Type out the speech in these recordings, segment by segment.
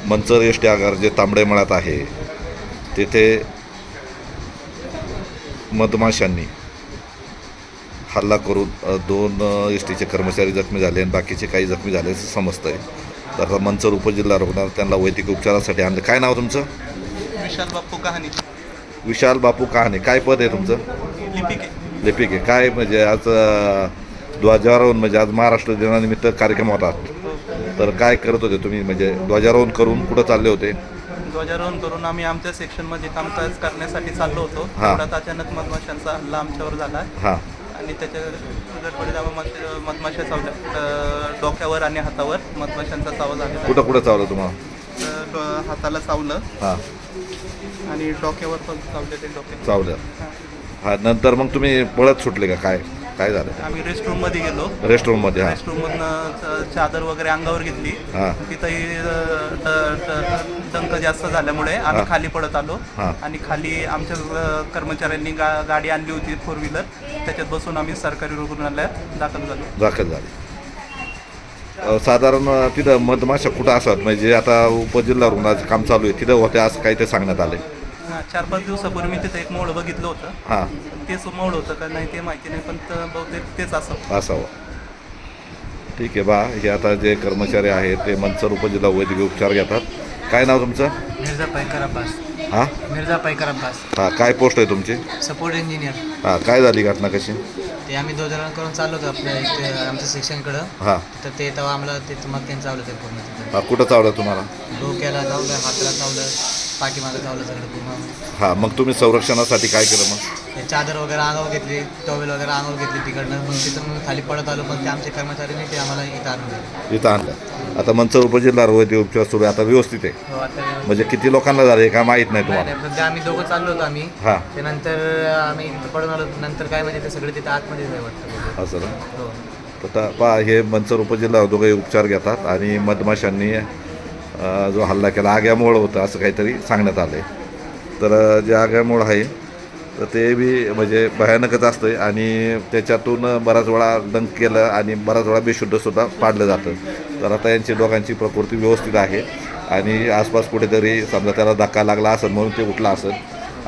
Manchar S T आगार जे तांबडे मळ्यात आहे तेथे मधमाशांनी हल्ला करून 2 एस टीचे कर्मचारी जखमी झाले आणि बाकीचे काही जखमी झाले असं समजतं आहे. तर आता मंचर उपजिल्हा रुग्णालयात त्यांना वैद्यकीय उपचारासाठी आणलं. काय नाव तुमचं? विशाल बापू कहाणी. विशाल बापू कहाणे. काय पद आहे तुमचं? लिपिक आहे. लिपिक आहे. काय म्हणजे आज ध्वजारोहण म्हणजे आज महाराष्ट्र दिनानिमित्त कार्यक्रम होता, तर काय करत होते तुम्ही? म्हणजे ध्वजारोहण करून कुठं चालले होते? ध्वजारोहण करून आम्ही आमच्या सेक्शनमध्ये कामकाज करण्यासाठी चाललो होतो. हां. तेवढ्यात अचानक मधमाशांचा हल्ला आमच्यावर झाला हां आणि त्याच्या गडबडीत मधमाशा चावल्या. डोक्यावर आणि हातावर मधमाशांचा चावा झाला. कुठं कुठं चावलं तुम्हाला? हाताला चावलं हां आणि डोक्यावर पण चावले ते डोक्यात. चावलं. हां नंतर मग तुम्ही पळत सुटले का? काय काय झालं? आम्ही रेस्टरूममध्ये गेलो. रेस्टरूममध्ये. हां रेस्टरूममधनं चादर वगैरे अंगावर घेतली. हां तिथंही डंक जास्त झाल्यामुळे आम्ही हां. खाली पडत आलो हां. आणि खाली आमच्या कर्मचाऱ्यांनी गाडी आणली होती 4 व्हीलर, त्याच्यात बसून आम्ही सरकारी रुग्णालयात दाखल झालो. दाखल झाले. साधारण तिथं मधमाशा कुठं असतात म्हणजे आता उपजिल्हा रुग्णाचं काम चालू आहे तिथं होते असं काही ते सांगण्यात आले? 4-5 दिवसापूर्वी मी तिथं एक मोळ बघितलं होतं. हां तेच मोळ होतं का नाही ते माहिती नाही, पण बहुतेक तेच असं असावं. ठीक आहे बा. हे आता जे कर्मचारी आहेत ते मंचर उपजिल्हा वैद्यकीय उपचार घेतात. काय नाव तुमचं? मिर्झा पैकर अब्बास. हां मिर्झा पैकर अब्बास, हां काय पोस्ट आहे तुमची? Support engineer. हां काय झाली घटना कशी? ते आम्ही ध्वजारोहण करून चाललो होतो आपल्या इथे आमच्या सेक्शनकडं. हां तर ते तेव्हा आम्हाला ते मग त्यांचं चावलं ते पूर्ण तिथं. हां कुठं चावलं तुम्हाला? डोक्याला चावलं, हाताला चावलं, पाठीमागं चावलं सगळं पूर्ण. हां मग तुम्ही संरक्षणासाठी काय केलं मग? ते चादर वगैरे अंगावर घेतली, टॉवेल वगैरे अंगावर घेतली तिकडनं. मग तिथं मग खाली पडत आलो, पण ते आमचे कर्मचाऱ्यांनी ते आम्हाला इथं आणून दिलं. इथं आणलं. आता मंचर उपजिल्हा वैद्यकीय उपचार सुरू आहे आता व्यवस्थित आहे हो आता म्हणजे किती लोकांना झाले काय माहीत नाही नाही तुम्हाला? नाही, सध्या आम्ही दोघं चाललो होतो आम्ही. हां त्यानंतर आम्ही इथं पडून आलो. नंतर काय म्हणजे ते सगळे तिथं आतमध्ये जाय वाटतं. असं ना. हो तर पहा हे मंचर उपजिल्हा दोघे उपचार घेतात आणि मधमाशांनी जो हल्ला केला आग्यामुळं होतं असं काहीतरी सांगण्यात आलं आहे. तर जे आग्यामुळं आहे तर ते बी म्हणजे भयानकच असतं आणि त्याच्यातून बराच वेळा डंक केलं आणि बराच वेळा बेशुद्धसुद्धा पाडलं जातं. तर आता यांची दोघांची प्रकृती व्यवस्थित आहे आणि आसपास कुठेतरी समजा त्याला धक्का लागला असेल म्हणून ते उठला असेल.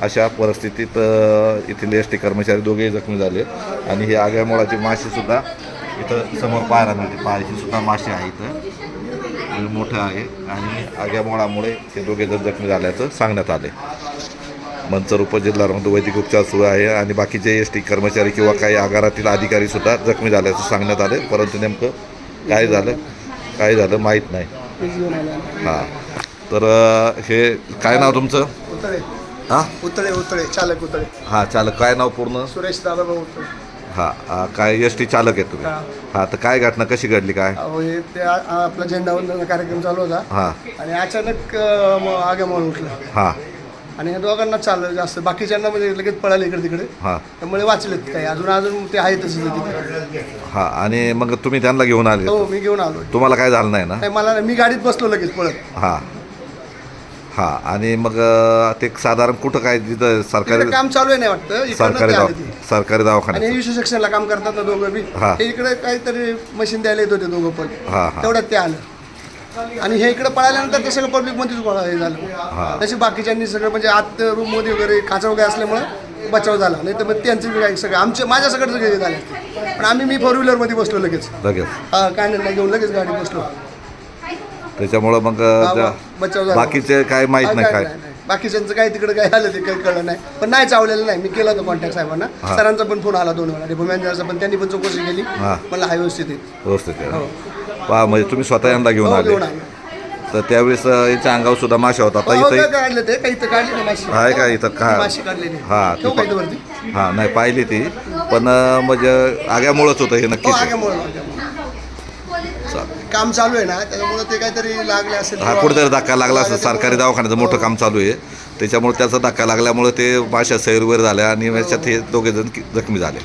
अशा परिस्थितीत इथले एस टी कर्मचारी दोघेही जखमी झाले आणि ही आग्यामुळाची माशीसुद्धा इथं समोर पाहायला मिळते. पाहायची सुद्धा माशी आहे इथं मोठं आहे आणि आग्यामुळामुळे हे दोघे जण जखमी झाल्याचं सांगण्यात आले. मंचर उपजिल्हा रुग्णालयात वैद्यकीय उपचार सुरू आहे आणि बाकीचे एस टी कर्मचारी किंवा काही आगारातील अधिकारीसुद्धा जखमी झाल्याचं सांगण्यात आले, परंतु नेमकं काय झालं माहीत नाही. हां तर हे काय नाव तुमचं? उतळे. हां उतळे चालक उतळे. हां चालक काय नाव पूर्ण? सुरेश दादाभाऊ उतळे. हां काय एस टी चालक आहे तुम्ही? हां. हां तर काय घटना कशी घडली काय? अहो हे ते आपला झेंडावंदन कार्यक्रम चालू होता हां आणि अचानक आग्यामुळे उठलं हां आणि ह्या दोघांना चाललं जास्त, बाकीच्यांना म्हणजे लगेच पळाले इकडे तिकडे, हां त्यामुळे वाचलेत काही. अजून ते आहेतच तिथे. हां आणि मग तुम्ही त्यांना घेऊन आले? हो मी घेऊन आलो. तुम्हाला काय झालं नाही ना? नाही मला मी गाडीत बसलो लगेच पळत. हां हां आणि मग ते साधारण कुठं काय तिथं सरकारी तिकडे काम चालू आहे नाही वाटतं इकडनं सरकारी ते आले ते. सरकारी आणि दवाखान्यात? हे विशेष सेक्शनला काम करतात ना दोघं बी, हां. ते इकडे काहीतरी मशीन द्यायला येत होते दोघं पण. हां हां तेवढ्यात ते आलं आणि हे इकडे पळाल्यानंतर ते सगळं पब्लिकमध्येच गोळा हे झालं. तसे बाकीच्यांनी सगळं म्हणजे आत रूममध्ये वगैरे खाचा वगैरे असल्यामुळे बचाव झाला. नाही तर मग त्यांचं बी काही सगळं माझ्या सगळं सगळे झाले असते. पण मी 4 व्हीलरमध्ये बसलो लगेच. हा कॅन्डलला घेऊन लगेच गाडी बसलो. त्याच्यामुळं मग बचाव झाला. बाकीचे काय माहीत नाही काय? बाकीच्यांचं काय तिकडे काय आलं ते काही कळलं नाही, पण नाही चावलेलं नाही. मी केलं होतं कॉन्टॅक्ट साहेबांना. सरांचा पण फोन आला 2 वेळा, भूम्यांचा पण, त्यांनी पण चौकशी केली. मला हाय व्यवस्थित आहे. व्यवस्थित आहे. पहा म्हणजे तुम्ही स्वतः यांना घेऊन आले घेऊन आलो. तर त्यावेळेस याच्या अंगावर सुद्धा माशा होता. आता हो, इथं काढलं ते काही इथं काढली ना माशी. आहे का इथं का? माशी काढलेली. हां ठेवू का इथं वरती? हां नाही पाहिली ती पण म्हणजे आग्यामुळंच होतं हे हो नक्कीच. आग्यामुळे काम चालू आहे ना, त्याच्यामुळे ते काहीतरी लागले असेल. हा कुठेतरी धक्का लागला असं. सरकारी दवाखान्याचं मोठं काम चालू आहे त्याच्यामुळे त्याचा धक्का लागल्यामुळे ते माशा सैरवर झाल्या आणि याच्यात हे दोघे जण जखमी झाले.